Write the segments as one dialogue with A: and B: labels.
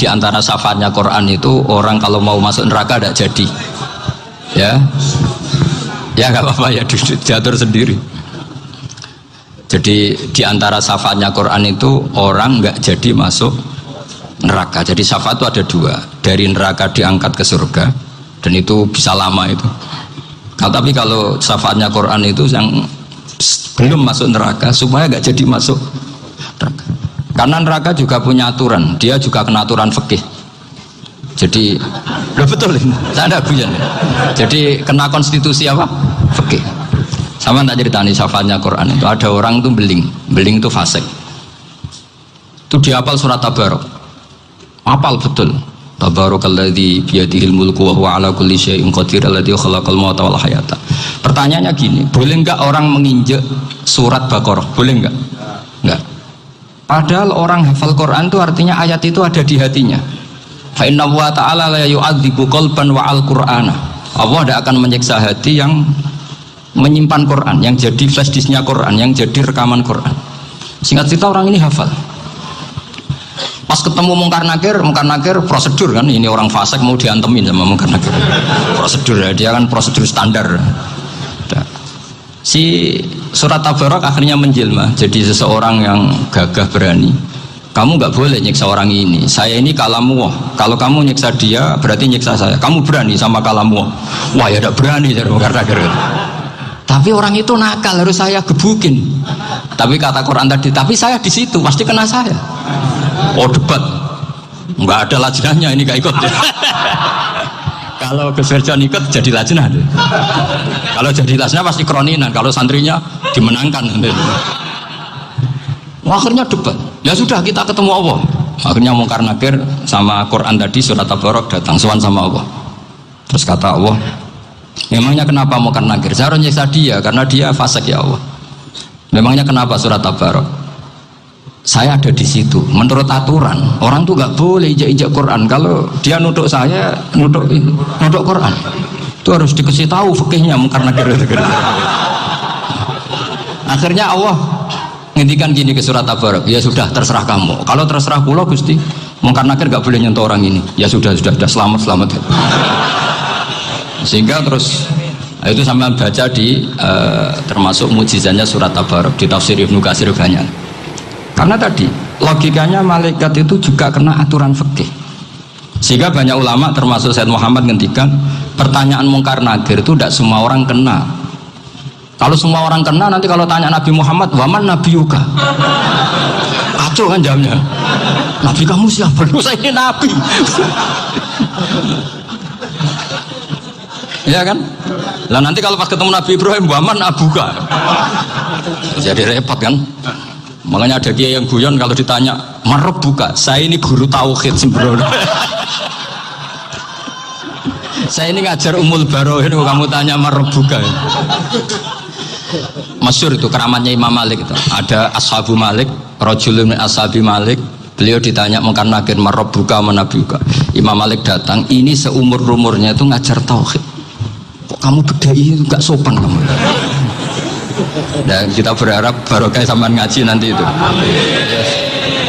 A: di antara syafaatnya Quran itu orang kalau mau masuk neraka tidak jadi. Ya nggak apa-apa ya, diatur sendiri. Jadi di antara syafaatnya Quran itu orang nggak jadi masuk neraka. Jadi syafaat itu ada dua, dari neraka diangkat ke surga, dan itu bisa lama itu. Tapi kalau syafaatnya Quran itu yang belum masuk neraka supaya nggak jadi masuk neraka. Karena neraka juga punya aturan, dia juga kena aturan fikih. Jadi, betul ini, saya ada guyon. Jadi kena konstitusi apa? Fikih. Sama tak ceritani syafaatnya Quran itu ada orang itu beling itu fasik. Itu dia hafal surat Tabarok, hafal betul. Tabarakalladzi biyadihil mulku wa huwa ala kulli syai'in qadir alladzi khalaqal mauta wal hayata. Pertanyaannya gini, boleh enggak orang menginjek surat Baqarah? Boleh enggak? Enggak. Padahal orang hafal Quran itu artinya ayat itu ada di hatinya. Fa inna wa ta'ala la yu'adzibu qalban wa al-Qur'ana. Allah tidak akan menyiksa hati yang menyimpan Quran, yang jadi flash disknya Quran, yang jadi rekaman Quran. Singkat cerita orang ini hafal. Pas ketemu Mungkar Nakir prosedur kan, ini orang fasik mau diantemin sama Mungkar Nakir. Prosedur ya, dia kan prosedur standar. Si surat Tabarok akhirnya menjelma jadi seseorang yang gagah berani. Kamu nggak boleh nyiksa orang ini. Saya ini kalamullah. Kalau kamu nyiksa dia berarti nyiksa saya. Kamu berani sama kalamullah. Wah ya tidak berani dari Mungkar Nakir. Tapi orang itu nakal, harus saya gebukin. Tapi kata Quran tadi, tapi saya di situ pasti kena saya. Oh debat, nggak ada lajnahnya ini gak ikut. Kalau Gus Firjon ikut jadi lajnah. Kalau jadi lajnah pasti kroninan. Kalau santrinya dimenangkan. Akhirnya debat. Ya sudah kita ketemu Allah. Akhirnya Mungkar Nakir sama Quran tadi surat Tabarok datang sowan sama Allah. Terus kata Allah, memangnya kenapa Mungkar Nakir? Saya harus nyiksa dia karena dia fasik ya Allah. Memangnya kenapa surat Tabarok? Saya ada di situ. Menurut aturan orang tuh nggak boleh injak Quran. Kalau dia nuduh saya nuduh Quran, itu harus dikasih tahu fikihnya Mungkar Nakir. Akhirnya Allah ngendikan gini ke surat Tabarok, ya sudah terserah kamu. Kalau terserah pulau Gusti, Mungkar Nakir nggak boleh nyentuh orang ini. Ya sudah selamat. Sehingga terus itu sampai baca di termasuk mujizatnya surat Tabarok di tafsir Ibnu Katsir banyak. Karena tadi logikanya malaikat itu juga kena aturan fikih. Sehingga banyak ulama termasuk Said Muhammad ngendikan pertanyaan Mungkar Nakir itu tidak semua orang kena. Kalau semua orang kena nanti kalau tanya Nabi Muhammad, waman nabiyuka? Kacau kan jamnya. Nabi kamu siapa? Saya ini nabi. Ya kan? Lah nanti kalau pas ketemu Nabi Ibrahim, waman abuka? Jadi repot kan? Makanya ada dia yang guyon kalau ditanya merebuka, saya ini guru tauhid sembrono. Saya ini ngajar Ummul Barohin, kamu tanya merebuka. Masyhur itu keramatnya Imam Malik itu. Ada Ashabu Malik, rajulun min ashabi Malik, beliau ditanya Mungkar Nakir merebuka menabiuka. Imam Malik datang, ini seumur-umurnya itu ngajar tauhid. Kok kamu bedai enggak sopan kamu? Dan kita berharap barokah sampean ngaji nanti itu.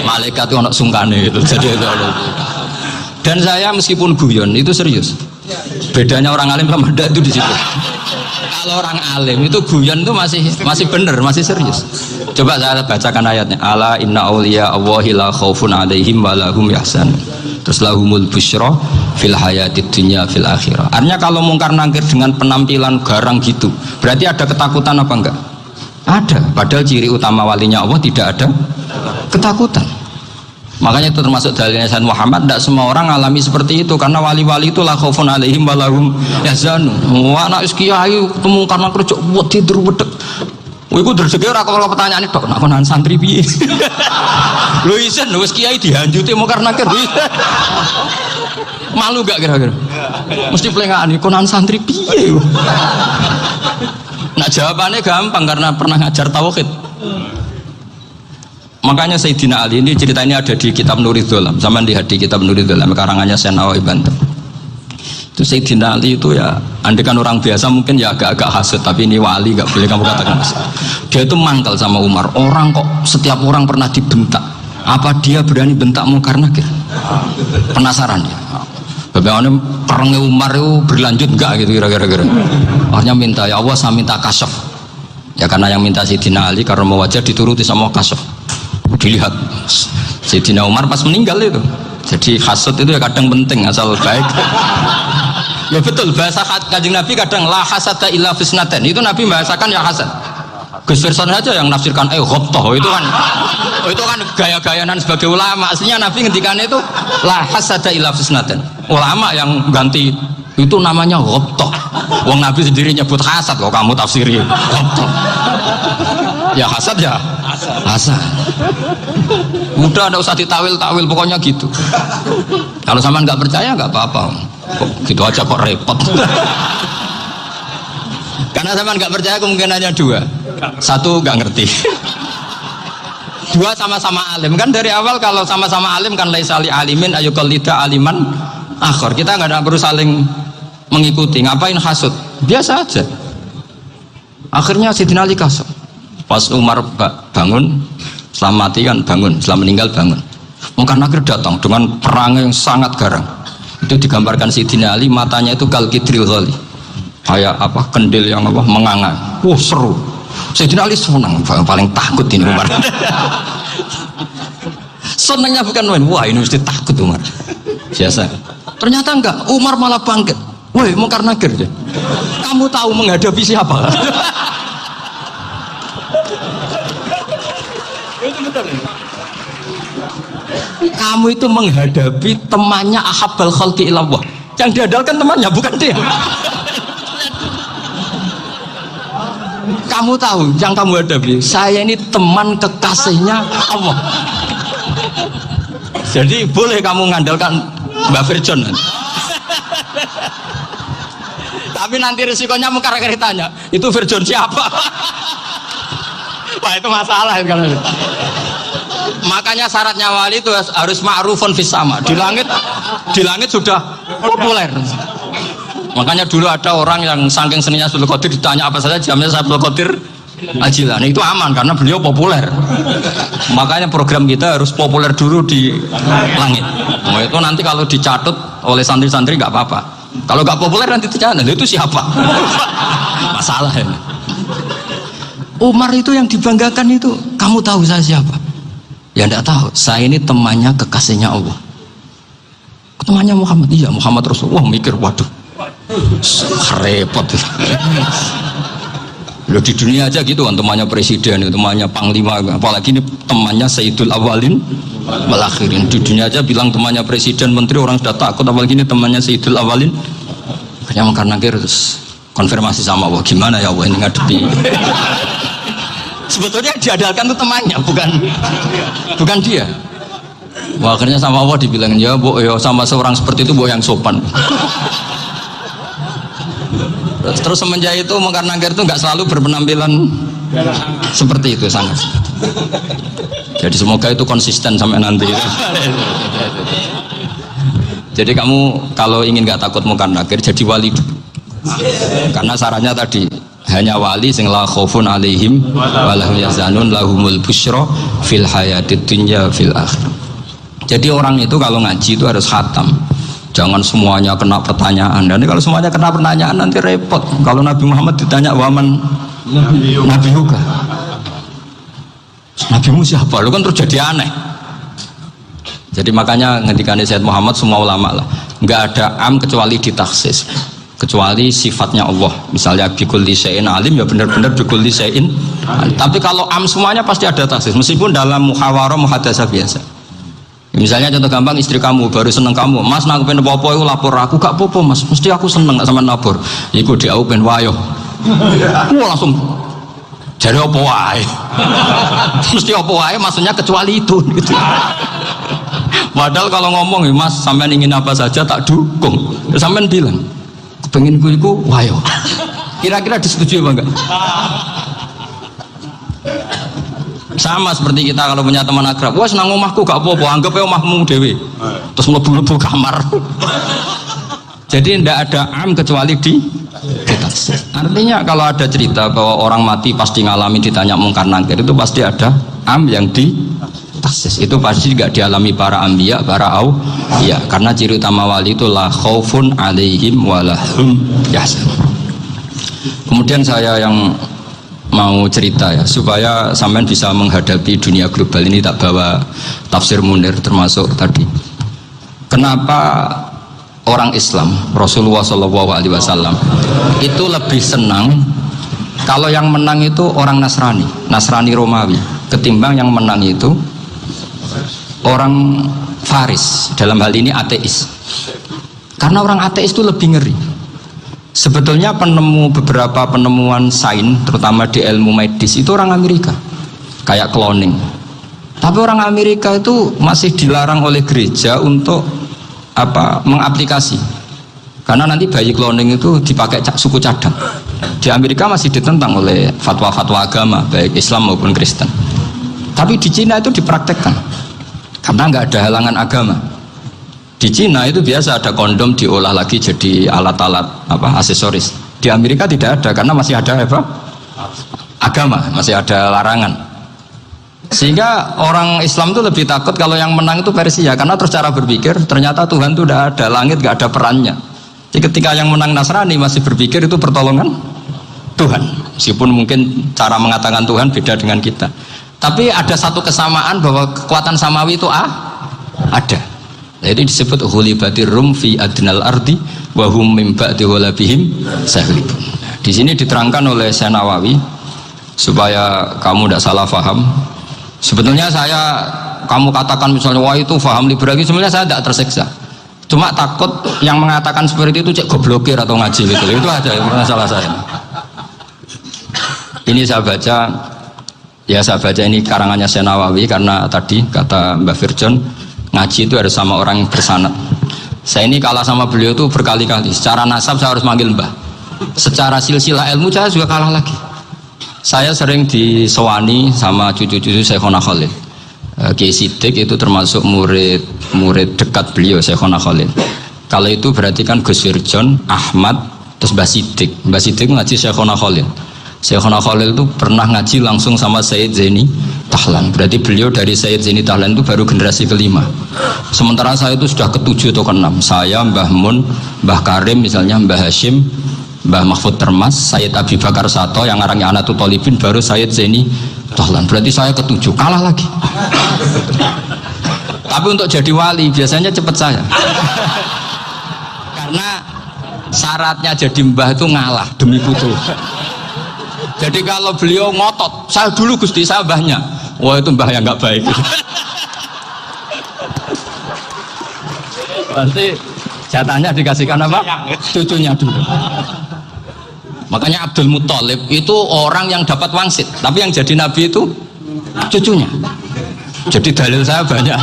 A: Malaikat itu anak sungkane itu. Jadi itu. Dan saya meskipun guyon itu serius. Bedanya orang alim sama ndak itu di situ. Kalau orang alim itu guyon itu masih benar, masih serius. Coba saya bacakan ayatnya. Ala inna auliya Allahi la khaufun alaihim wa lahum yahzanun. Terus lahumul busyra fil hayatid dunya fil akhirah. Artinya kalau Mungkar Nakir dengan penampilan garang gitu, berarti ada ketakutan apa enggak? Ada. Padahal ciri utama walinya Allah tidak ada ketakutan. Makanya itu termasuk dalilnya Sayyid Muhammad, tidak semua orang alami seperti itu karena wali-wali itu la khaufun alaihim wa lahum yahzanun. Wah anak kiai ketemu karena kerja wedi wedek. Iku rezeki ora kok pertanyaan tok nek konan santri piye. Lho isen wis kiai dihanjuti Mungkar Nakir. Malu gak kira-kira? Mesti pelengane konan santri piye. Nah jawabannya gampang karena pernah ngajar tauhid. Makanya Sayyidina Ali ini cerita ini ada di kitab Nurul Dholam. Zaman lihat di kitab Nurul Dholam karangannya Syekh Nawawi Banten. Itu Sayyidina Ali itu ya, andikan orang biasa mungkin ya agak-agak hasut, tapi ini wali gak boleh kamu katakan hasut. Dia itu mangkal sama Umar. Orang kok setiap orang pernah dibentak. Apa dia berani bentak Munkar Nakir? Penasaran dia. Bagaimana perangnya Umar itu berlanjut enggak gitu kira-kira. Akhirnya minta, ya Allah saya minta kasaf. Ya karena yang minta Sayyidina Ali karena mau wajah dituruti sama kasaf. Dilihat Sayyidina Umar pas meninggal itu. Jadi hasad itu ya kadang penting asal baik. Ya betul, bahasa Kanjeng Nabi kadang la hasada illa fisnaten. Itu Nabi bahasakan ya hasad. Gus Firson saja yang nafsirkan ghobtoh itu kan gaya-gayanan sebagai ulama. Aslinya Nabi ngendikannya itu la hasada illa fisnaten. Ulama yang ganti itu namanya ghobtoh. Wong Nabi sendiri nyebut hasad, kok kamu tafsiri ghobtoh. Ya hasad ya hasad. Udah enggak usah ditawil-tawil, pokoknya gitu. Kalau sama nggak percaya nggak apa-apa. Kok gitu aja kok repot. Karena sama nggak percaya kemungkinannya dua. Satu nggak ngerti, dua sama-sama alim. Kan dari awal kalau sama-sama alim kan laisali alimin ayukalida aliman akhor. Kita nggak perlu saling mengikuti. Ngapain hasud? Biasa aja. Akhirnya Sayyidina Ali kasar. Pas Umar bangun, setelah mati kan bangun, setelah meninggal bangun. Munkar Nakir datang dengan perang yang sangat garang. Itu digambarkan Sayyidina Ali, matanya itu kal kidril ghali, kayak apa, kendil yang apa menganga. Seru. Sayyidina Ali senang, paling takut ini Umar. Senangnya bukan main, wah ini mesti takut Umar. Biasa. Ternyata enggak, Umar malah bangkit. Woi, Munkar Nakir deh. Kamu tahu menghadapi siapa? Kamu itu menghadapi temannya ahabbal khalqi ilallah. Yang diandalkan temannya bukan dia. Kamu tahu yang kamu hadapi, saya ini teman kekasihnya Allah. Jadi boleh kamu mengandalkan Mbak Virjon. Tapi nanti risikonya Munkar Nakir tanya, itu Virjon siapa? Wah itu masalah kan. Makanya syaratnya wali itu harus ma'rufun fis sama. Di langit sudah populer. Makanya dulu ada orang yang saking seninya Abdul Qadir ditanya apa saja jamnya Abdul Qadir Al-Jilani, itu aman karena beliau populer. Makanya program kita harus populer dulu di langit. Nah, itu nanti kalau dicatut oleh santri-santri nggak apa-apa. Kalau nggak populer nanti dicatat itu siapa? Masalah ini. Umar itu yang dibanggakan itu, kamu tahu saya siapa? Ya enggak tahu, saya ini temannya kekasihnya Allah. Temannya Muhammad, iya Muhammad Rasulullah. Mikir, waduh repot. Loh, di dunia aja gitu kan, temannya presiden, temannya panglima, apalagi ini temannya Sayyidul Awalin wal Akhirin. Di dunia aja bilang temannya presiden, menteri, orang sudah takut, apalagi ini temannya Sayyidul Awalin. Akhirnya Munkar Nakir terus konfirmasi sama Allah, gimana ya Allah ini ngadepi. Sebetulnya diadalkan itu temannya, bukan dia. Wah, akhirnya sama Allah dibilang, ya bu, ya sama seorang seperti itu bu yang sopan. Terus semenjak itu Munkar Nakir itu nggak selalu berpenampilan seperti itu sangat. Jadi semoga itu konsisten sampai nanti. Jadi kamu kalau ingin nggak takut Munkar Nakir, jadi wali dulu. Karena syaratnya tadi hanya wali sing la khaufun alaihim wa lahum yahzanun lahumul busyra fil hayatid dunya fil akhirah. Jadi orang itu kalau ngaji itu harus khatam. Jangan semuanya kena pertanyaan. Dan kalau semuanya kena pertanyaan nanti repot. Kalau Nabi Muhammad ditanya waman Nabi juga. Nabimu siapa? Lu kan terus jadi aneh. Jadi makanya ngendikane Sayyid Muhammad semua ulama lah, enggak ada am kecuali ditaksis. Kecuali sifatnya Allah, misalnya bikulli syai'in alim, ya benar-benar bikulli syai'in alim. Tapi kalau am semuanya pasti ada taksis, meskipun dalam muhawarah muhadasah biasa. Misalnya contoh gampang, istri kamu baru seneng kamu, mas nak pengen apa-apa itu lapor aku, gak apa-apa mas, mesti aku seneng gak sama lapor. Iku dia pengen wayo, langsung jadi apa wae, mesti apa wae, maksudnya kecuali itu. Gitu. Padahal kalau ngomong, mas sampean ingin apa saja tak dukung, sampean bilang. Pengen ku wayo. Kira-kira disetujui apa enggak? Sama seperti kita kalau punya teman akrab, wah senang omahku gak apa-apa, anggap ya omahmu dewe. Terus mlebu-mlebu kamar. Jadi tidak ada am kecuali di artinya kalau ada cerita bahwa orang mati pasti ngalami ditanya Munkar Nakir, itu pasti ada am yang di persis. Itu pasti juga dialami para anbiya, para ya, karena ciri utama wali itu la khaufun alaihim walahum yahzanun. Kemudian saya yang mau cerita ya, supaya sampean bisa menghadapi dunia global ini, tak bawa tafsir Munir termasuk tadi. Kenapa orang Islam, Rasulullah SAW itu lebih senang kalau yang menang itu orang Nasrani Romawi, ketimbang yang menang itu orang Faris, dalam hal ini ateis. Karena orang ateis itu lebih ngeri. Sebetulnya beberapa penemuan sains, terutama di ilmu medis, itu orang Amerika, kayak cloning. Tapi orang Amerika itu masih dilarang oleh gereja untuk mengaplikasi. Karena nanti bayi cloning itu dipakai suku cadang. Di Amerika masih ditentang oleh fatwa-fatwa agama, baik Islam maupun Kristen. Tapi di Cina itu dipraktekkan, karena nggak ada halangan agama. Di Cina itu biasa ada kondom diolah lagi jadi alat-alat aksesoris. Di Amerika tidak ada, karena masih ada agama, masih ada larangan. Sehingga orang Islam itu lebih takut kalau yang menang itu Persia, karena terus cara berpikir ternyata Tuhan itu tidak ada, langit nggak ada perannya. Jadi ketika yang menang Nasrani masih berpikir itu pertolongan Tuhan, meskipun mungkin cara mengatakan Tuhan beda dengan kita. Tapi ada satu kesamaan bahwa kekuatan samawi itu ada. Jadi disebut ghulibatir rum fi adnal ardi wa hum min ba'di ghalabihim sahlibun. Di sini diterangkan oleh Syekh Nawawi supaya kamu tidak salah paham. Sebetulnya kamu katakan misalnya wah itu paham liberalisme, sebenarnya saya tidak tersiksa. Cuma takut yang mengatakan seperti itu cek goblokir atau ngaji gitu. Itu aja masalah saya. Ini saya baca ini karangannya Syekh Nawawi, karena tadi kata Mbah Firjon ngaji itu harus sama orang yang bersanad. Saya ini kalah sama beliau itu berkali-kali. Secara nasab saya harus manggil Mbah. Secara silsilah ilmu saya juga kalah lagi. Saya sering disewani sama cucu-cucu Syekhona Khalil. Kiai Siddiq itu termasuk murid dekat beliau, Syekhona Khalil. Kalau itu berarti kan Gus Firjon, Ahmad, terus Mbah Siddiq. Mbah Siddiq ngaji Syekhona Khalil. Syekhona Khalil itu pernah ngaji langsung sama Sayyid Zaini Tahlan. Berarti beliau dari Sayyid Zaini Tahlan itu baru generasi kelima. Sementara saya itu sudah ke-7 atau ke-6. Saya, Mbah Mun, Mbah Karim misalnya, Mbah Hashim, Mbah Mahfud Termas, Sayyid Abi Bakar Sato yang ngarangnya Anatul Talibin, baru Sayyid Zaini Tahlan. Berarti saya ke-7, kalah lagi. Tapi untuk jadi wali biasanya cepat saya. Karena syaratnya jadi mbah itu ngalah demi putu. Jadi kalau beliau ngotot, saya dulu Gusti, saya mbahnya. Wah itu mbah yang nggak baik. Berarti jatahnya dikasihkan apa? Cucunya dulu. Makanya Abdul Muthalib itu orang yang dapat wangsit, tapi yang jadi nabi itu cucunya. Jadi dalil saya banyak.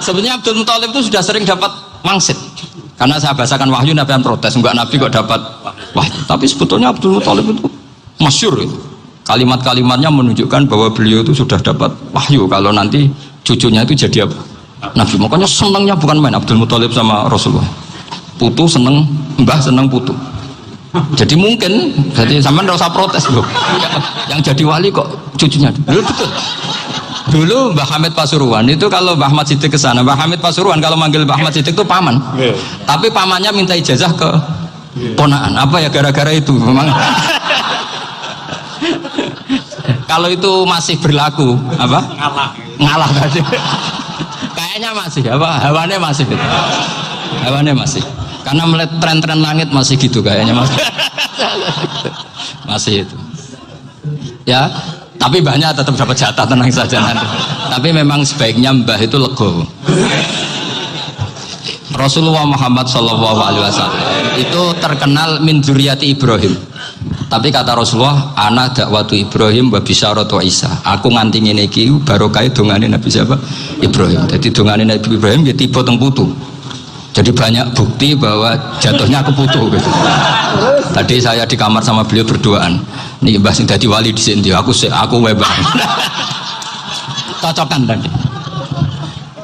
A: Sebenarnya Abdul Muthalib itu sudah sering dapat wangsit. Karena saya bahasakan wahyu, Nabi yang protes, enggak Nabi kok dapat wahyu. Tapi sebetulnya Abdul Muthalib itu masyhur itu. Kalimat-kalimatnya menunjukkan bahwa beliau itu sudah dapat wahyu kalau nanti cucunya itu jadi apa? Nabi. Makanya senangnya bukan main Abdul Muthalib sama Rasulullah. Putu seneng, mbah seneng putu. Jadi mungkin, jadi sampean enggak usah protes loh. Yang jadi wali kok cucunya. Betul. Dulu Mbah Hamid Pasuruan itu kalau Mbah Ahmad Siddiq ke sana, Mbah Hamid Pasuruan kalau manggil Mbah Ahmad Siddiq itu paman. Tapi pamannya minta ijazah ke ponaan. Apa ya gara-gara itu memang. Kalau itu masih berlaku apa? Ngalah tadi. Kayaknya masih apa? Hawannya masih gitu. Hawannya masih. Karena melihat tren-tren langit masih gitu kayaknya masih. Masih itu. Ya. Tapi mbahnya tetap dapat jatah, tenang saja nanti. Tapi memang sebaiknya mbah itu legowo. Rasulullah Muhammad SAW itu terkenal min dzurriyyati Ibrahim. Tapi kata Rasulullah, ana dakwatu Ibrahim wa bisyaratu Isa. Aku nganti ngene iki barokah dongane Nabi siapa? Ibrahim. Jadi dongane Nabi Ibrahim ya tiba teng putu. Jadi banyak bukti bahwa jatuhnya ke putu gitu. Tadi saya di kamar sama beliau berduaan. Nih mbah sing dadi wali di sini, aku webah. Cocokan tadi.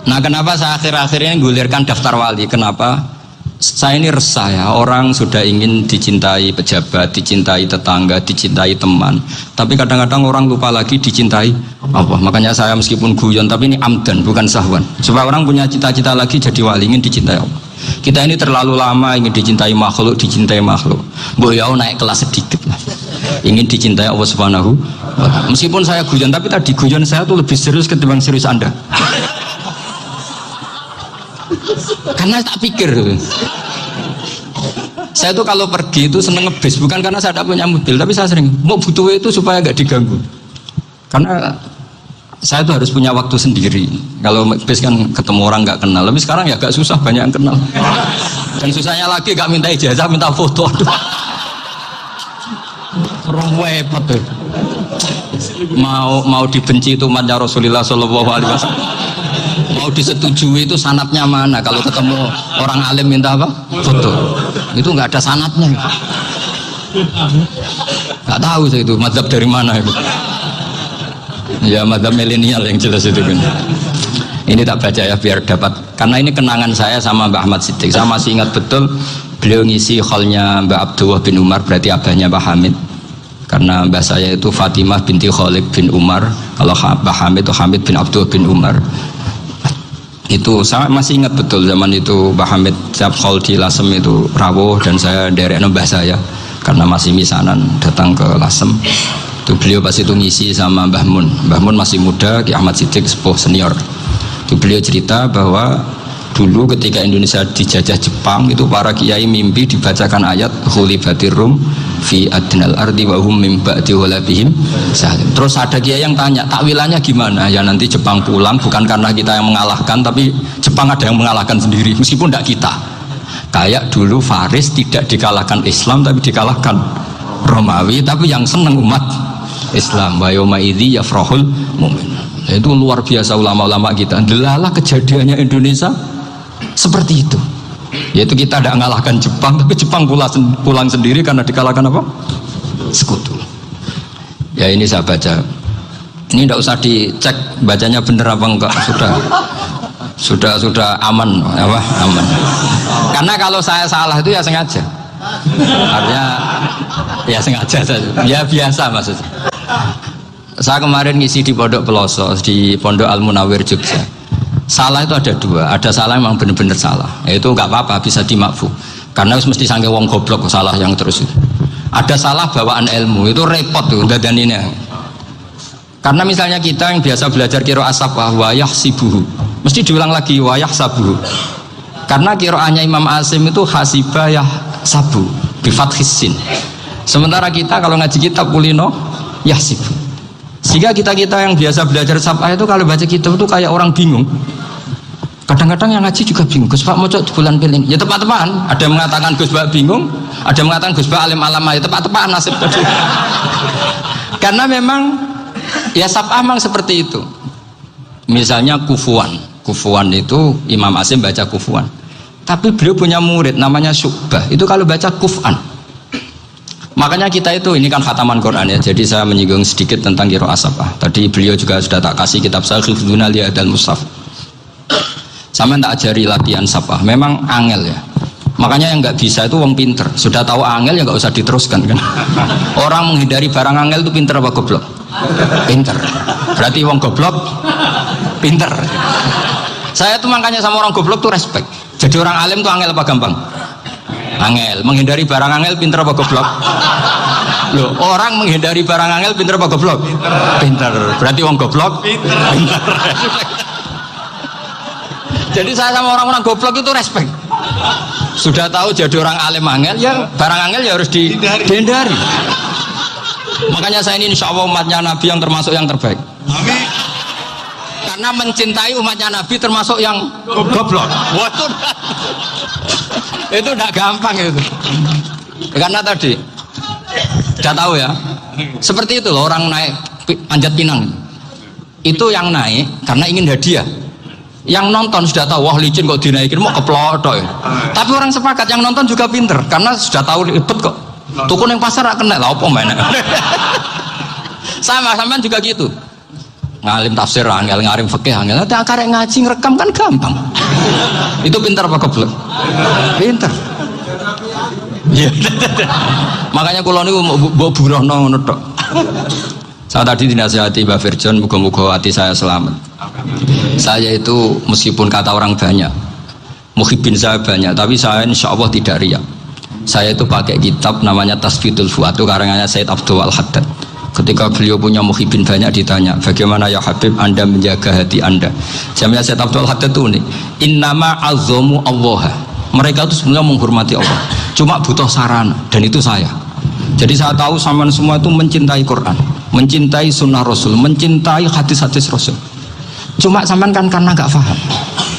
A: Nah kenapa saya akhir-akhir ini gulirkan daftar wali? Kenapa? Saya ini resah ya, orang sudah ingin dicintai pejabat, dicintai tetangga, dicintai teman. Tapi kadang-kadang orang lupa lagi dicintai Allah. Makanya saya meskipun guyon, tapi ini amdan, bukan sahwan. Supaya orang punya cita-cita lagi jadi wali, ingin dicintai Allah. Kita ini terlalu lama ingin dicintai makhluk. Boyau naik kelas sedikit lah. Ingin dicintai Allah Subhanahu wa ta'ala. Meskipun saya guyon, tapi tadi guyon saya tuh lebih serius ketimbang serius Anda. Karena tak pikir, saya tuh kalau pergi itu seneng ngebis, bukan karena saya tidak punya mobil, tapi saya sering mau butuh itu supaya gak diganggu. Karena saya tuh harus punya waktu sendiri. Kalau ngebis kan ketemu orang gak kenal, tapi sekarang ya gak susah, banyak yang kenal. Dan susahnya lagi gak minta ijazah, minta foto. Repot tuh. Mau dibenci itu umatnya Rasulullah Shallallahu Alaihi Wasallam. Mau disetujui itu sanatnya mana? Kalau ketemu orang alim minta apa? Foto. Itu nggak ada sanatnya. Nggak tahu saya itu mazhab dari mana itu. Ya mazhab milenial yang jelas itu kan. Ini tak baca ya biar dapat. Karena ini kenangan saya sama Mbak Ahmad Siddiq. Saya masih ingat betul beliau ngisi khalnya Mbak Abdullah bin Umar, berarti abahnya Mbak Hamid. Karena mbah saya itu Fatimah binti Khalid bin Umar. Kalau Mbak Hamid itu Hamid bin Abdullah bin Umar. Itu saya masih ingat betul zaman itu Mbah Hamid siap khol di Lasem itu rawuh dan saya derek mbah saya karena masih misanan datang ke Lasem. Itu beliau pas itu ngisi sama Mbah Mun. Mbah Mun masih muda, Ki Ahmad Siddiq sepuh senior. Itu beliau cerita bahwa dulu ketika Indonesia dijajah Jepang itu para kiai mimpi dibacakan ayat khulifatir rum fi adnal ardi wa hum min ba'di ghalabihim salim. Terus ada kiai yang tanya, takwilannya gimana? Ya nanti Jepang pulang bukan karena kita yang mengalahkan, tapi Jepang ada yang mengalahkan sendiri meskipun tidak kita. Kayak dulu Faris tidak dikalahkan Islam tapi dikalahkan Romawi, tapi yang senang umat Islam. Wa yauma idzi yafrahul mu'min. Itu luar biasa ulama-ulama kita. Delalah kejadiannya Indonesia seperti itu. Yaitu kita tidak mengalahkan Jepang, tapi Jepang pulang sendiri karena dikalahkan apa? Sekutu. Ya ini saya baca. Ini tidak usah dicek bacanya benar apa enggak, sudah aman apa? Aman. Karena kalau saya salah itu ya sengaja. Artinya ya sengaja saja. Ya biasa maksudnya. Saya kemarin ngisi di Pondok Peloso, di Pondok Al Munawir Jogja. Salah itu ada dua, ada salah memang benar-benar salah, itu nggak apa-apa, bisa dimakfu karena mesti sangke wong goblok salah yang terus itu. Ada salah bawaan ilmu, itu repot tuh dan ini. Karena misalnya kita yang biasa belajar qiraah safah wayah sibuhu, mesti diulang lagi wayah sabuhu. Karena qiraahnya Imam Asim itu hasibah yah sabu bifathis sin. Sementara kita kalau ngaji kitab kulino yah sibu. Sehingga kita yang biasa belajar safah itu kalau baca kitab itu kayak orang bingung. Kadang-kadang yang ngaji juga bingung. Gus Pak mau di bulan pilih. Ya tepat-tepatan. Ada yang mengatakan Gus Pak bingung, ada yang mengatakan Gus Pak alim alama. Ya tepat-tepatan nasib tadi. Karena memang ya safah memang seperti itu. Misalnya kufuan. Kufuan itu Imam Asim baca kufuan. Tapi beliau punya murid namanya Syu'bah. Itu kalau baca kuf'an. Makanya kita itu, ini kan khataman Quran ya, jadi saya menyinggung sedikit tentang qiraah safah. Tadi beliau juga sudah tak kasih kitab saya Hifdzuna Li'adal Mushaf. Sama tak ajari latihan safah, memang angel ya. Makanya yang nggak bisa itu wong pinter, sudah tahu angel ya nggak usah diteruskan kan. Orang menghindari barang angel itu pinter apa goblok? Pinter. Berarti wong goblok pinter. Saya tuh makanya sama orang goblok tuh respect. Jadi orang alim tuh angel apa gampang? Angel, menghindari barang angel pinter apa goblok? Loh, orang menghindari barang angel pinter apa goblok? Pinter. Berarti wong goblok pinter. Jadi saya sama orang-orang goblok itu respect. Sudah tahu jadi orang alim angel, ya barang angel ya harus dihindari. Makanya saya ini insya Allah umatnya Nabi yang termasuk yang terbaik. Amin. Karena mencintai umatnya Nabi termasuk yang goblok. Waduh. Itu tidak gampang itu. Karena tadi sudah tahu ya. Seperti itu loh orang naik Panjat Pinang. Itu yang naik karena ingin hadiah. Yang nonton sudah tahu wah licin kok dinaikin mau keplotok ya. Tapi orang sepakat yang nonton juga pinter karena sudah tahu ribet kok. Tukun yang pasar gak kena lah apa mainnya. Sama-sama juga gitu. Ngalim tafsir angel, ngalim fikih angel. Nanti akarek ngaji ngerekam kan gampang. Itu pintar apa goblok? Pintar. Iya. Makanya kula niku mbok burohno ngono tok. Saya tadi dinasihati Mbak Virjon, muga-muga hati saya selamat. Saya itu meskipun kata orang banyak, muhibbin saya banyak, tapi saya insya Allah tidak riya. Saya itu pakai kitab namanya Tasfitul Fuad, itu karangannya Said Abdul Al-Haddad. Ketika beliau punya muhibbin banyak ditanya, bagaimana ya Habib Anda menjaga hati Anda? Jamnya Said Abdul Al-Haddad itu nih, innama azzamu Allah. Mereka itu sebenarnya menghormati Allah, cuma butuh sarana, dan itu saya. Jadi saya tahu sampean semua itu mencintai Quran, mencintai sunnah Rasul, mencintai hadis-hadis Rasul. Cuma sampean kan karena gak paham,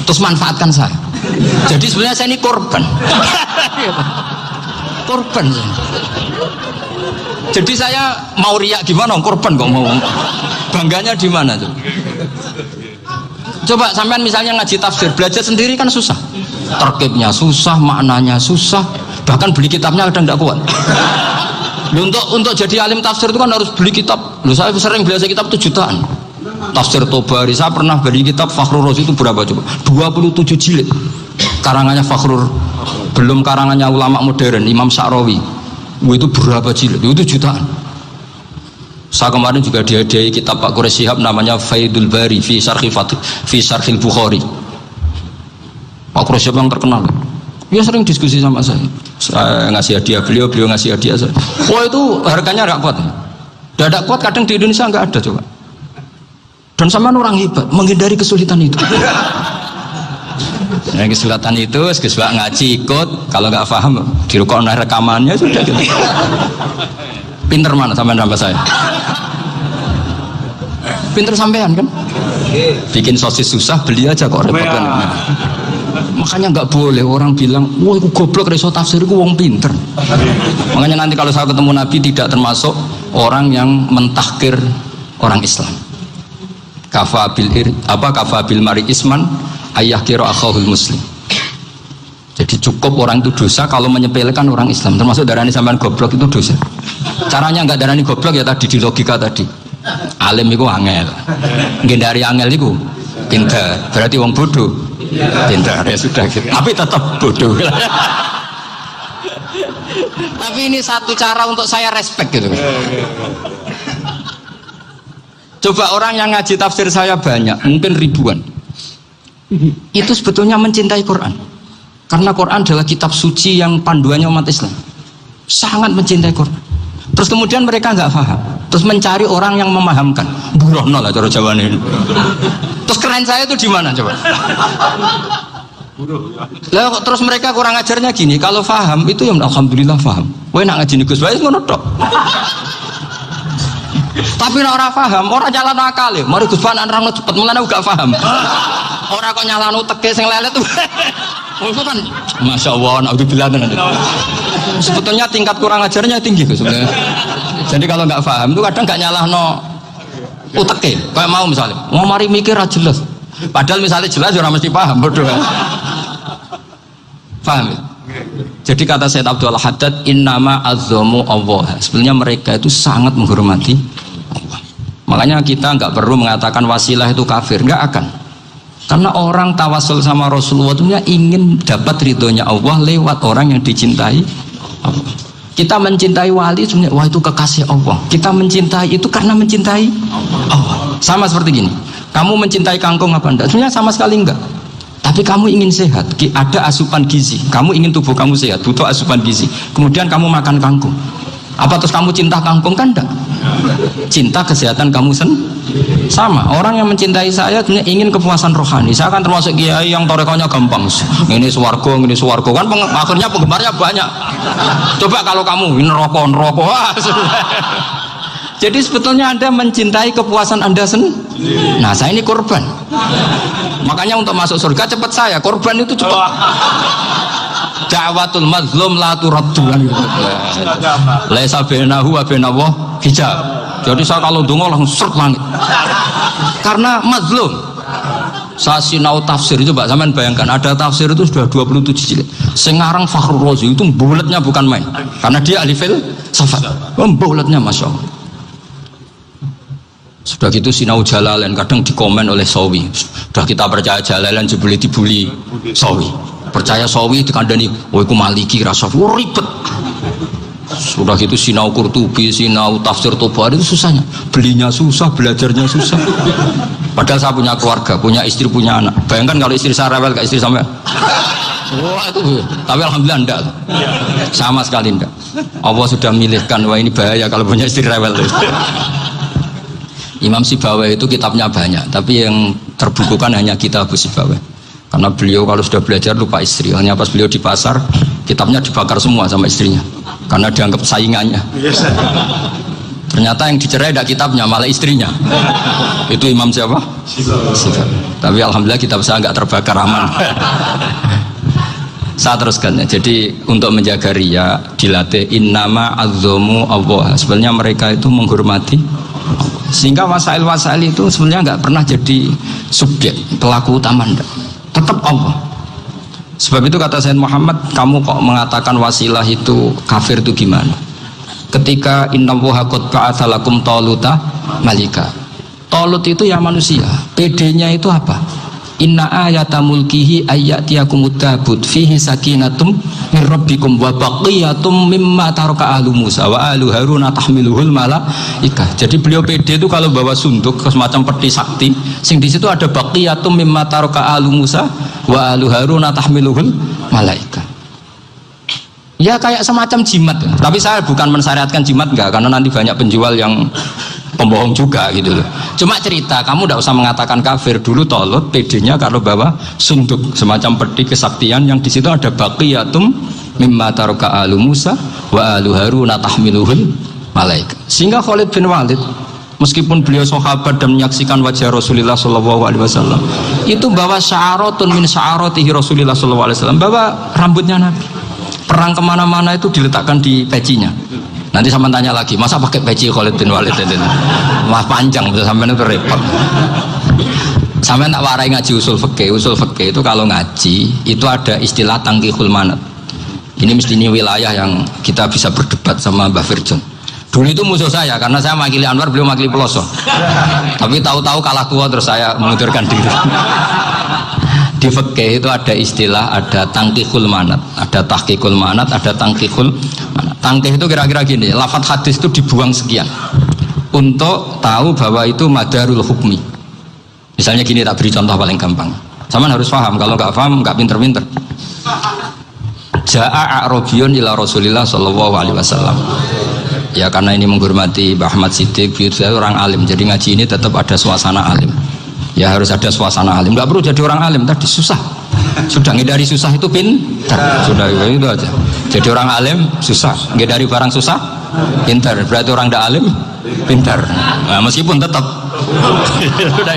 A: terus manfaatkan saya. Jadi sebenarnya saya ini korban. Korban saya. Jadi saya mau riak gimana? Korban kok mau. Bangganya di mana tuh? Coba sampean misalnya ngaji tafsir, belajar sendiri kan susah. Terkibnya susah, maknanya susah, bahkan beli kitabnya kadang tidak kuat. Untuk jadi alim tafsir itu kan harus beli kitab. Loh, saya sering belajar kitab itu jutaan. Tafsir Tobari, saya pernah beli kitab Fakhrur Razi itu berapa coba? 27 jilid. Karangannya Fakhrur, belum karangannya ulama modern Imam Sa'rawi. Itu berapa jilid? Itu jutaan. Saya kemarin juga dihadiahi kitab Pak Quraish Shihab namanya Faidul Bari fi Syarhil Bukhari. Pak Quraish Shihab yang terkenal. Dia sering diskusi sama saya ngasih hadiah beliau ngasih hadiah saya. Wah itu harganya nggak kuat. Tidak kuat kadang di Indonesia nggak ada coba. Dan sama orang hebat menghindari kesulitan itu. Yang kesulitan itu sesuai ngaji ikut, kalau nggak paham dirukon rekamannya sudah gitu. Pinter mana sampean nambah saya? Pinter sampean kan? Bikin sosis susah beli aja kok repot kan. Makanya nggak boleh orang bilang, wah aku goblok reso tafsir, aku wong pinter. Makanya nanti kalau saya ketemu Nabi tidak termasuk orang yang mentahkir orang Islam. Kafabil mari isman ayah kira akhahul muslim. Jadi cukup orang itu dosa kalau menyepelekan orang Islam, termasuk darani sampean goblok itu dosa. Caranya nggak darani goblok ya tadi di logika tadi. Alim itu angel, ngendari angel itu pinter, berarti wong bodoh. Pintar ya sudah gitu. Tapi tetap bodoh. Tapi ini satu cara untuk saya respect gitu. Coba orang yang ngaji tafsir saya banyak, mungkin ribuan. Itu sebetulnya mencintai Quran. Karena Quran adalah kitab suci yang panduannya umat Islam. Sangat mencintai Quran. Terus kemudian mereka nggak paham. Terus mencari orang yang memahamkan. Burohno lah cara Jawane ini. Terus keren saya itu di mana coba? Lah terus mereka kurang ajarnya gini, kalau paham itu ya alhamdulillah paham. Kowe nak ngaji Gus wae ngono tok. Tapi nek ora paham, ora nyalano akale. Mari Gus Banan nerangno cepet mulane gak paham. Ora kok nyalano teke sing lelet tuh. Itu kan Masya Allah, naudzubillah. Sebetulnya tingkat kurang ajarnya tinggi sebenarnya. Jadi kalau nggak paham itu kadang nggak nyalahno uteke. Kayak mau misalnya, mau mari mikir aja jelas. Padahal misalnya jelas orang mesti paham, bodoh. Paham ya? Jadi kata Said Abdul Al-Haddad, innama azzamu Allah. Sebenarnya mereka itu sangat menghormati Allah. Makanya kita nggak perlu mengatakan wasilah itu kafir, nggak akan. Karena orang tawasul sama Rasulullah itu ingin dapat ridhonya Allah lewat orang yang dicintai Allah. Kita mencintai wali sebenarnya, wah itu kekasih Allah. Kita mencintai itu karena mencintai Allah. Sama seperti gini, kamu mencintai kangkung apa enggak? Sebenarnya sama sekali enggak. Tapi kamu ingin sehat, ada asupan gizi. Kamu ingin tubuh kamu sehat, butuh asupan gizi. Kemudian kamu makan kangkung. Apa terus kamu cinta kangkung? Kan enggak. Cinta kesehatan kamu sama. Orang yang mencintai saya sebenarnya ingin kepuasan rohani. Saya kan termasuk kiai yang torekonya gampang. Ini swarga kan akhirnya penggemarnya banyak. Coba kalau kamu ini neraka. Wah, jadi sebetulnya Anda mencintai kepuasan Anda sendiri. Nah, saya ini korban. Makanya untuk masuk surga cepat saya. Korban itu cepat. Da'watul mazlum la turaddu. Laisa bainahu wa bainallah hijab. Jadi saya kalau donga langsung seret langit. Karena mazlum. Saya sinau tafsir itu, Mbak, sampean bayangkan ada tafsir itu sudah 27 jilid. Sing ngarang Fakhrur Razi itu buletnya bukan main. Karena dia ahli filsafat. Buletnya Masya Allah. Sudah gitu sinau Jalalain kadang dikomen oleh Sawi. Sudah kita percaya Jalalain jebule dibuli Sawi. Percaya Sawi dikandani, "Oh iku Maliki rasa ribet." Sudah gitu sinau Qurtubi, sinau tafsir Tobari itu susahnya. Belinya susah, belajarnya susah. Padahal saya punya keluarga, punya istri, punya anak. Bayangkan kalau istri saya rewel kayak istri sampai. Wah itu, tapi alhamdulillah enggak. Sama sekali enggak. Allah sudah milihkan, wah ini bahaya kalau punya istri rewel. Imam Sibawai itu kitabnya banyak, tapi yang terbukukan hanya kitab Sibawai. Karena beliau kalau sudah belajar lupa istri. Hanya pas beliau di pasar, kitabnya dibakar semua sama istrinya. Karena dianggap saingannya. Ternyata yang dicerai tidak kitabnya, malah istrinya. Itu Imam siapa? Sibawai. Tapi alhamdulillah kitab saya nggak terbakar, aman. Saya teruskan ya. Jadi untuk menjaga riya dilatih innama azzamu Allah. Sebenarnya mereka itu menghormati, sehingga wasail-wasail itu sebenarnya nggak pernah jadi subjek pelaku utama, enggak. Tetap Allah. Sebab itu kata Sayyid Muhammad, kamu kok mengatakan wasilah itu kafir itu gimana? Ketika innallaha qad ba'atsa lakum taluta malika. Talut itu ya manusia. PD-nya itu apa? Inna ayata mulkihi ayyatiyakumud tabut fihi sakinatum min rabbikum wa baqiyatum mimma taraka ahlu Musa wa ahlu Haruna tahmiluhul malaika. Jadi beliau pede itu kalau bawa sunduk semacam peti sakti, sing di situ ada baqiyatum mimma taraka ahlu Musa wa ahlu Haruna tahmiluhul malaika. Ya kayak semacam jimat. Tapi saya bukan mensyariatkan jimat enggak, karena nanti banyak penjual yang pembohong juga gitu loh. Cuma cerita, kamu tidak usah mengatakan kafir. Dulu Talut PD-nya kalau bawa sunduk semacam peti kesaktian yang di situ ada baqiyatum mimma taraka alu Musa wa alu Haruna tahmiluhul malaika. Sehingga Khalid bin Walid meskipun beliau sahabat dan menyaksikan wajah Rasulullah SAW, itu bawa sya'aratun min sya'aratihi Rasulullah SAW, bawa rambutnya Nabi. Perang kemana-mana itu diletakkan di pecinya. Nanti sama tanya lagi, masa pakai peci Khalid bin Walid itu? Wah panjang, sampai itu repot. Sampai tak warai ngaji usul fikih. Usul fikih itu kalau ngaji itu ada istilah tangkihul manat. Ini mesti ini wilayah yang kita bisa berdebat sama Mbah Firjon. Dulu itu musuh saya karena saya makili Anwar, beliau makili Peloso. Tapi tahu-tahu kalah tua terus saya mengundurkan diri. Di fikih itu ada istilah, ada tangkihul manat, ada tahqiqul manat, ada tangkihul manat. Tangkih itu kira-kira gini, lafadz hadis itu dibuang sekian untuk tahu bahwa itu madarul hukmi. Misalnya gini, tak beri contoh paling gampang. Sama harus paham, kalau nggak paham nggak pinter-pinter. Ja'a a'rabiyun ila Rasulillah sallallahu alaihi wasallam. Ya karena ini menghormati Mbah Ahmad Siddiq, beliau orang alim, jadi ngaji ini tetap ada suasana alim. Ya harus ada suasana alim, nggak perlu jadi orang alim, tadi susah. Sudah ngedari susah itu pintar, sudah itu aja. Jadi orang alim susah, ngedari barang susah pintar, berarti orang tidak alim pintar. Nah, meskipun tetap sudah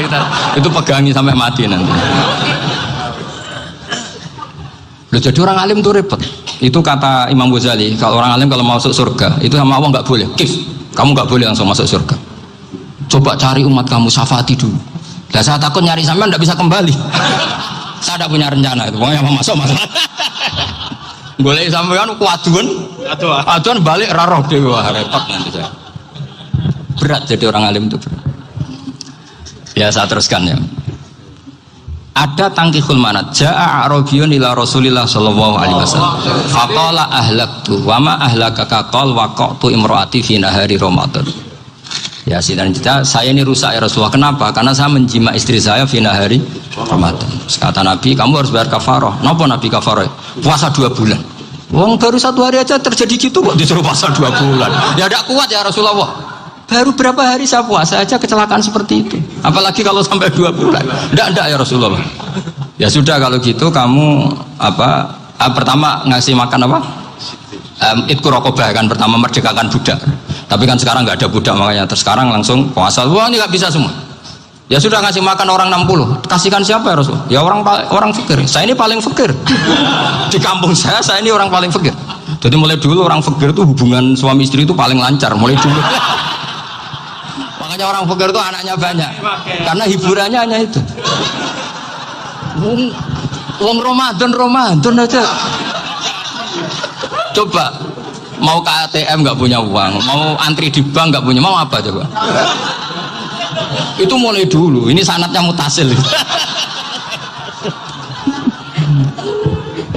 A: itu pegangi sampai mati nanti. Loh, jadi orang alim itu repot. Itu kata Imam Ghazali, kalau orang alim kalau mau masuk surga itu sama Allah nggak boleh. Kif, kamu nggak boleh langsung masuk surga. Coba cari umat kamu, syafaati dulu. Nah, saya takut nyari sampean tidak bisa kembali. Saya tidak punya rencana itu. Pokoknya mau masuk. Golek sampean kuaduan. Aduan balik raroh dewe, repot nanti saya. Berat jadi orang alim itu berat. Ya saya teruskan ya. Ada tangkihul manat. Ja'a a'rabiyun ila Rasulillah sallallahu alaihi wasallam. Faqala ahlaktu wa ma ahlakaka qal waqa'tu imraati fi nahari Ramadan. Ya cerita, saya ini rusak ya Rasulullah. Kenapa? Karena saya menjima istri saya fina hari Ramadan. Kata Nabi, kamu harus bayar kafarah. Kenapa Nabi kafarah? Puasa 2 bulan. Wong baru 1 hari aja terjadi gitu kok disuruh puasa 2 bulan. Ya tidak kuat ya Rasulullah. Baru berapa hari saya puasa aja kecelakaan seperti itu. Apalagi kalau sampai 2 bulan. Tidak ya Rasulullah. Ya sudah kalau gitu kamu pertama ngasih makan apa? Itku rokobah kan, pertama merdekakan budak. Tapi kan sekarang nggak ada budak, makanya terus sekarang langsung puasa. Wah ini nggak bisa semua. Ya sudah ngasih makan orang 60. Kasihkan siapa ya Rasul? Ya orang fakir. Saya ini paling fakir. Di kampung saya ini orang paling fakir. Jadi mulai dulu orang fakir itu hubungan suami istri itu paling lancar. Mulai dulu. Makanya orang fakir itu anaknya banyak. Karena hiburannya hanya itu. Wong Ramadan aja. Coba mau ke ATM nggak punya uang, mau antri di bank nggak punya, mau apa coba? Itu mulai dulu. Ini sanadnya mutasil.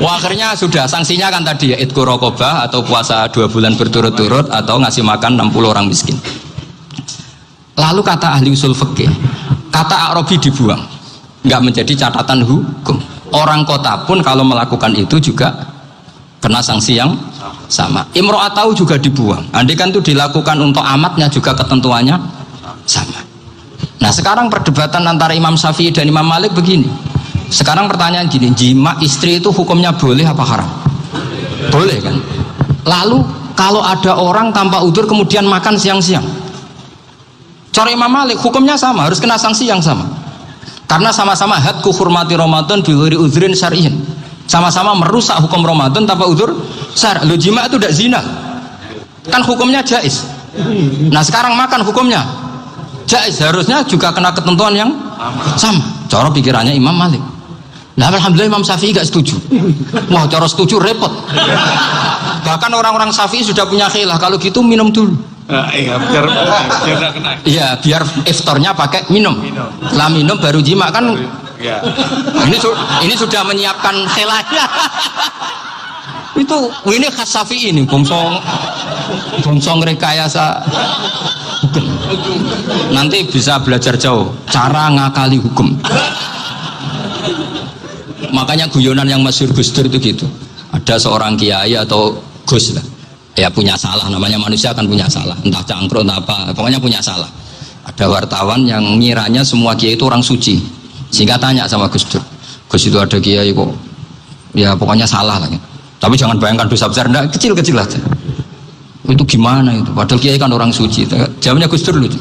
A: Wah, akhirnya sudah sanksinya kan tadi ya idku raqabah atau puasa 2 bulan berturut-turut atau ngasih makan 60 orang miskin. Lalu kata ahli usul fikih, kata Arabi dibuang, nggak menjadi catatan hukum. Orang kota pun kalau melakukan itu juga kena sanksi yang sama. Imro'atau juga dibuang. Andai kan itu dilakukan untuk amatnya juga ketentuannya sama. Nah sekarang perdebatan antara Imam Syafi'i dan Imam Malik begini. Sekarang pertanyaan gini, jima istri itu hukumnya boleh apa haram? Boleh kan? Lalu kalau ada orang tanpa udzur kemudian makan siang-siang, cara Imam Malik hukumnya sama, harus kena sanksi yang sama. Karena sama-sama hadku hurmati Ramadan bi ghairi udzrin syar'iyyin. Sama-sama merusak hukum Ramadan tanpa udzur syar'. Lo jima itu tidak zina. Kan hukumnya jaiz. Nah, sekarang makan hukumnya jaiz, harusnya juga kena ketentuan yang sama. Cara pikirannya Imam Malik. Nah, alhamdulillah Imam Syafi'i gak setuju. Wah, cara setuju repot. Bahkan orang-orang Syafi'i sudah punya khilaf, kalau gitu minum dulu.
B: Iya, biar kena.
A: Iya, biar iftarnya pakai minum. Setelah minum baru jima kan.
B: Ya.
A: Ini sudah menyiapkan khilafnya. Ini khas Syafi'i ini, bongsong rekayasa hukum. Nanti bisa belajar jauh cara ngakali hukum. Makanya guyonan yang masyhur Gus Dur itu gitu. Ada seorang kiai atau Gus lah, ya punya salah, namanya manusia kan punya salah, entah cangkruk entah apa, pokoknya punya salah. Ada wartawan yang ngiranya semua kiai itu orang suci, sehingga tanya sama Gus Dur, Gus itu ada kiai kok, ya pokoknya salah lah. Tapi jangan bayangkan dosa besar, enggak, kecil-kecil aja. Itu gimana itu? Padahal kiai kan orang suci. Jawabnya Gus Dur lucu.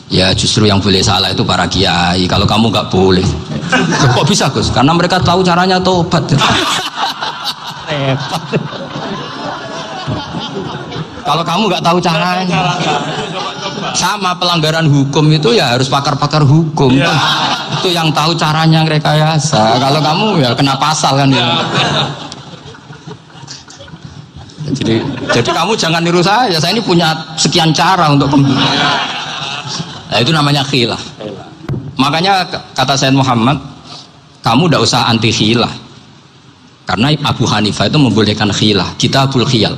A: Ya justru yang boleh salah itu para kiai. Kalau kamu nggak boleh. Kok bisa Gus? Karena mereka tahu caranya tobat. Kalau kamu nggak tahu caranya, sama pelanggaran hukum itu ya harus pakar-pakar hukum. Itu yang tahu caranya rekayasa. Kalau kamu ya kena pasal kan ya. Jadi kamu jangan niru saya ini punya sekian cara untuk nah, itu namanya khilaf. Makanya kata Sayyid Muhammad, kamu tidak usah anti khilaf, karena Abu Hanifah itu membolehkan khilaf, kitabul khiyal.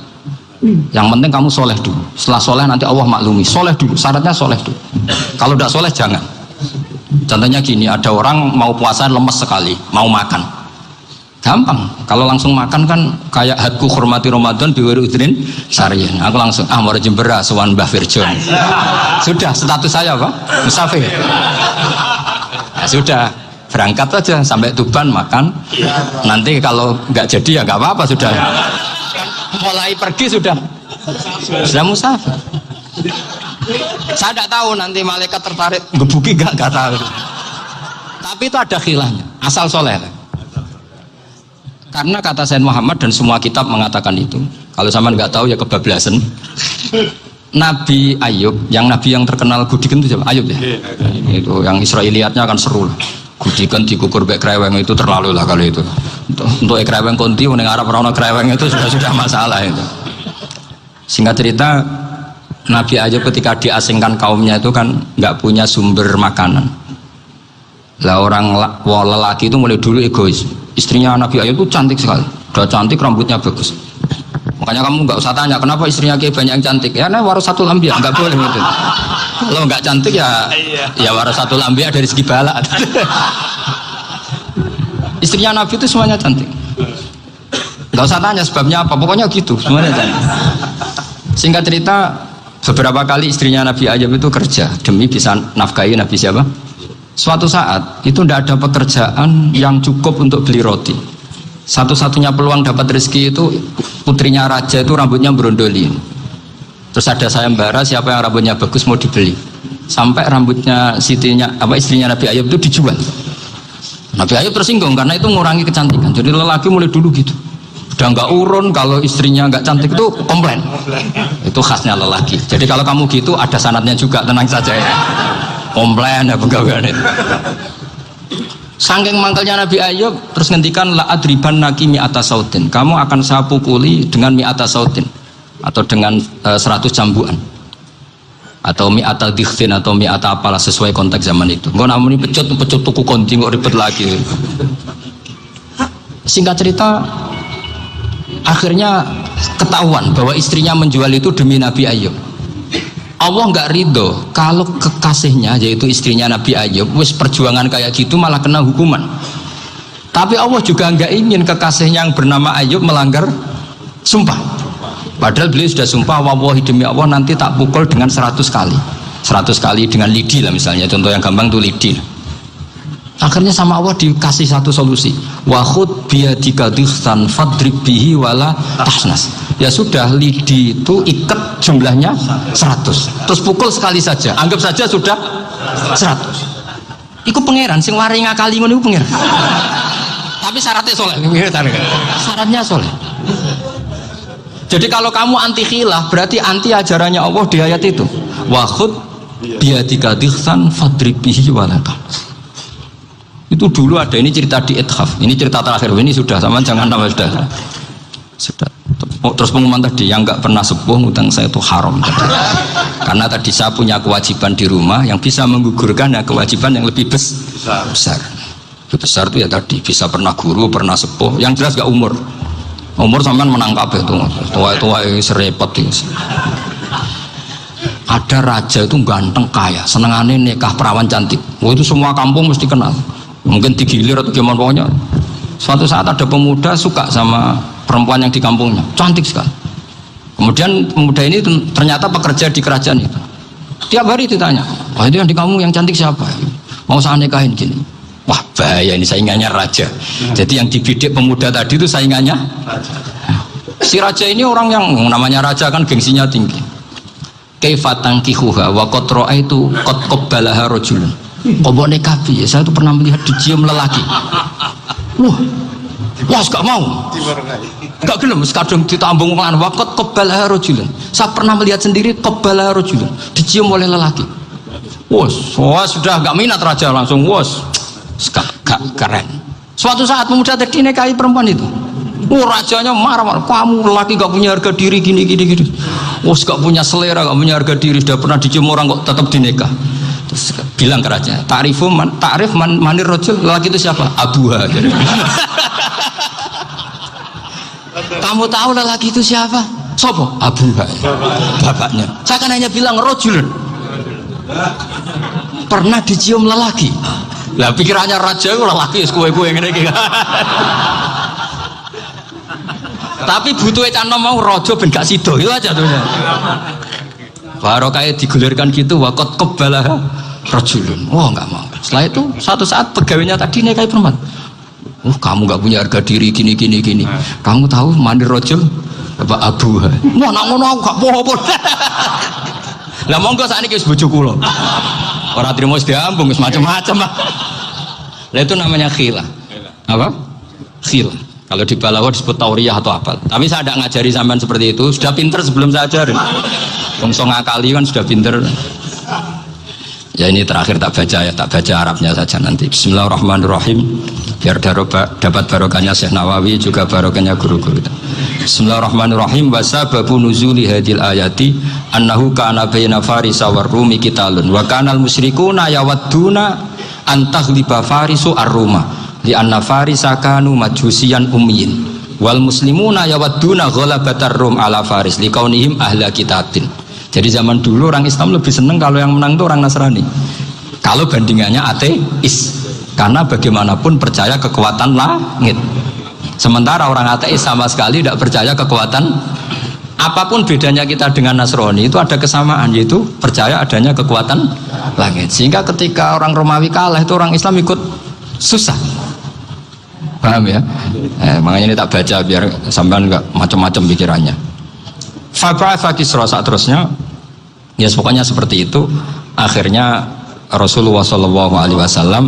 A: Yang penting kamu soleh dulu, setelah soleh nanti Allah maklumi. Soleh dulu, syaratnya soleh dulu. Kalau tidak soleh jangan. Contohnya gini, ada orang mau puasa lemes sekali, mau makan, gampang. Kalau langsung makan kan kayak hadku hormati Ramadan biwiri udrin syariah. Aku langsung mau jembera sowan Mbah Firjon. Sudah status saya apa? Musafir. Ya sudah, berangkat aja sampai Tuban makan. Nanti kalau nggak jadi ya nggak apa-apa, sudah. Mulai pergi sudah musafir. Saya tidak tahu nanti malaikat tertarik ngebuki nggak tahu. Tapi itu ada khilafnya, asal soleh. Karena kata Sayyid Muhammad dan semua kitab mengatakan itu. Kalau sama nggak tahu ya kebablasan. Nabi Ayub, nabi yang terkenal gudikan itu siapa? Ayub ya. Itu yang Israiliyatnya akan seru lah. Gudikan dikukur bek kreweng itu terlalu lah kalau itu. Untuk kreweng konti meneng Arab orang kreweng itu sudah masalah itu. Singkat cerita, Nabi Ayub ketika diasingkan kaumnya itu kan nggak punya sumber makanan. Lah orang lelaki itu mulai dulu egois. Istrinya Nabi Ayub itu cantik sekali, udah cantik, rambutnya bagus. Makanya kamu nggak usah tanya kenapa istrinya kayak banyak yang cantik. Ya nah warasatul anbiya, nggak boleh gitu. Kalau nggak cantik ya warasatul anbiya dari segi balak. Istrinya Nabi itu semuanya cantik. Nggak usah tanya sebabnya apa, pokoknya gitu, semuanya cantik. Singkat cerita, beberapa kali istrinya Nabi Ayub itu kerja demi bisa nafkahi Nabi siapa? Suatu saat itu tidak ada pekerjaan yang cukup untuk beli roti. Satu-satunya peluang dapat rezeki itu putrinya raja itu rambutnya berondoli. Terus ada sayembara siapa yang rambutnya bagus mau dibeli. Sampai rambutnya istrinya Nabi Ayub itu dijual. Nabi Ayub tersinggung karena itu mengurangi kecantikan. Jadi lelaki mulai dulu gitu. Udah nggak urun kalau istrinya nggak cantik itu komplain. Itu khasnya lelaki. Jadi kalau kamu gitu ada sanadnya juga, tenang saja ya. Komplain ya pegawai itu. Saking mangkalnya Nabi Ayub terus ngendikan la adriban naki mi'ata sautin. Kamu akan saya pukuli dengan mi'ata sautin atau dengan 100 cambuan. atau mi'ata dikhtin atau mi'ata apalah sesuai konteks zaman itu. Engko namun pecut tuku konting kok ribet lagi. Singkat cerita, akhirnya ketahuan bahwa istrinya menjual itu demi Nabi Ayub. Allah nggak ridho kalau kekasihnya yaitu istrinya Nabi Ayub wis perjuangan kayak gitu malah kena hukuman. Tapi Allah juga nggak ingin kekasihnya yang bernama Ayub melanggar sumpah. Padahal beliau sudah sumpah, wallahi demi Allah nanti tak pukul dengan 100 kali. 100 kali dengan lidi lah misalnya, contoh yang gampang tuh lidi. Akhirnya sama Allah dikasih satu solusi. Wa khud biyadika dikhsan fadrib bihi wala tahnas. Ya sudah, lidi itu ikat jumlahnya 100. Terus pukul sekali saja. Anggap saja sudah 100. Iku pangeran sing wari ngakali ngono iku pangeran. Tapi syaratnya soleh. Syaratnya soleh. Jadi kalau kamu anti khilaf berarti anti ajarannya Allah di ayat itu. Wa khud biyadika dikhsan fadrib bihi wala tahnas. Itu dulu ada, ini cerita di Ithaf, ini cerita terakhir, ini sudah sama, jangan tambah sudah. Terus pengumuman tadi yang nggak pernah sepuh ngutang saya itu haram tadi. Karena tadi saya punya kewajiban di rumah yang bisa menggugurkan ya kewajiban yang lebih besar. Lebih besar itu ya tadi bisa pernah guru, pernah sepuh, yang jelas gak umur sampean menang kabeh tuh, tua serepot itu. Ada raja itu ganteng kaya, senengane nikah perawan cantik. Itu semua kampung mesti kenal. Mungkin digilir atau gimana pokoknya. Suatu saat ada pemuda suka sama perempuan yang di kampungnya, cantik sekali. Kemudian pemuda ini ternyata pekerja di kerajaan itu. Tiap hari ditanya, wah itu yang di kampung yang cantik siapa? Mau saya nikahin gini. Wah bahaya ini saingannya raja. Jadi yang dibidik pemuda tadi itu saingannya si raja ini orang yang namanya raja kan gengsinya tinggi. Kaifatan kihuha wa qad ra'aitu qad qabbalaha rajulun. Kobok nekabi, saya tuh pernah melihat dicium lelaki. Wah, gak mau. Gak gelem, kadang ditambung dengan wakot qabbalaha rajulun. Saya pernah melihat sendiri qabbalaha rajulun, dicium oleh lelaki. Wah, sudah gak minat raja langsung. Gak keren. Suatu saat pemuda tadi nikahi perempuan itu. Rajanya marah, kamu lelaki gak punya harga diri gini. Gak punya selera, gak punya harga diri, sudah pernah dicium orang kok tetap dinikah. Terus bilang ke raja, ta'rif manir rajul, lelaki itu siapa? Abuha. Kamu tahu lelaki itu siapa? Sopo? Abuha. Bapaknya. Saya kan hanya bilang rajulun. Pernah dicium lelaki. Lah pikirannya raja itu lelaki kue-kue ngene iki. Tapi butuhe canom mau raja ben gak sida itu aja tuh. Baru kayak digulirkan gitu, wakot kebalah rajulun. Wah nggak mau. Setelah itu satu saat pegawainya tadi nikahi perempuan. Kamu nggak punya harga diri gini. Kamu tahu mandir rajul Bapak Abu. Wah nak ngono aku gak apa-apa. Lah monggo sakniki wis bojo kula. Ora trimo wis diambung wis macam-macam. Lah itu namanya khilah. Apa? Khilah. Kalau di Balawa disebut tauriyah atau apa. Tapi saya tidak ngajari sampean seperti itu. Sudah pinter sebelum saya ajarin. Bongso ngakali kan sudah pinter. Ya ini terakhir tak baca Arabnya saja nanti. Bismillahirrahmanirrahim. Biar dapat barokahnya Syekh Nawawi juga barokahnya guru-guru kita. Bismillahirrahmanirrahim. Wasababu nuzuli hadil ayati annahu kana baina farisa war rumi qitalun wa kanal musyrikuna yawadduna antaghliba farisu ar-ruma li anna farisa kanu majusiyan ummiyin wal muslimuna yawadduna ghalabatar rum ala faris liqaunihim ahla kitabin. Jadi zaman dulu orang Islam lebih senang kalau yang menang itu orang Nasrani. Kalau bandingannya ateis, karena bagaimanapun percaya kekuatan langit. Sementara orang ateis sama sekali tidak percaya kekuatan. Apapun bedanya kita dengan Nasrani itu ada kesamaan, yaitu percaya adanya kekuatan langit. Sehingga ketika orang Romawi kalah itu orang Islam ikut susah. Paham ya? Makanya ini tak baca biar sampean enggak macam-macam pikirannya. Fab'atha Kisra saat terusnya, ya pokoknya seperti itu. Akhirnya Rasulullah SAW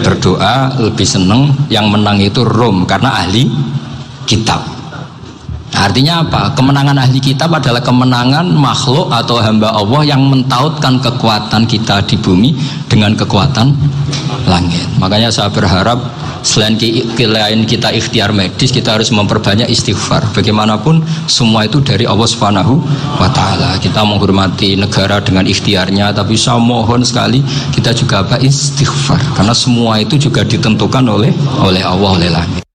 A: berdoa lebih senang yang menang itu Rom karena ahli kitab. Artinya apa? Kemenangan ahli kitab adalah kemenangan makhluk atau hamba Allah yang mentautkan kekuatan kita di bumi dengan kekuatan langit. Makanya saya berharap selain kita ikhtiar medis, kita harus memperbanyak istighfar. Bagaimanapun semua itu dari Allah Subhanahu wa taala. Kita menghormati negara dengan ikhtiarnya, tapi saya mohon sekali kita juga istighfar, karena semua itu juga ditentukan oleh Allah, oleh langit.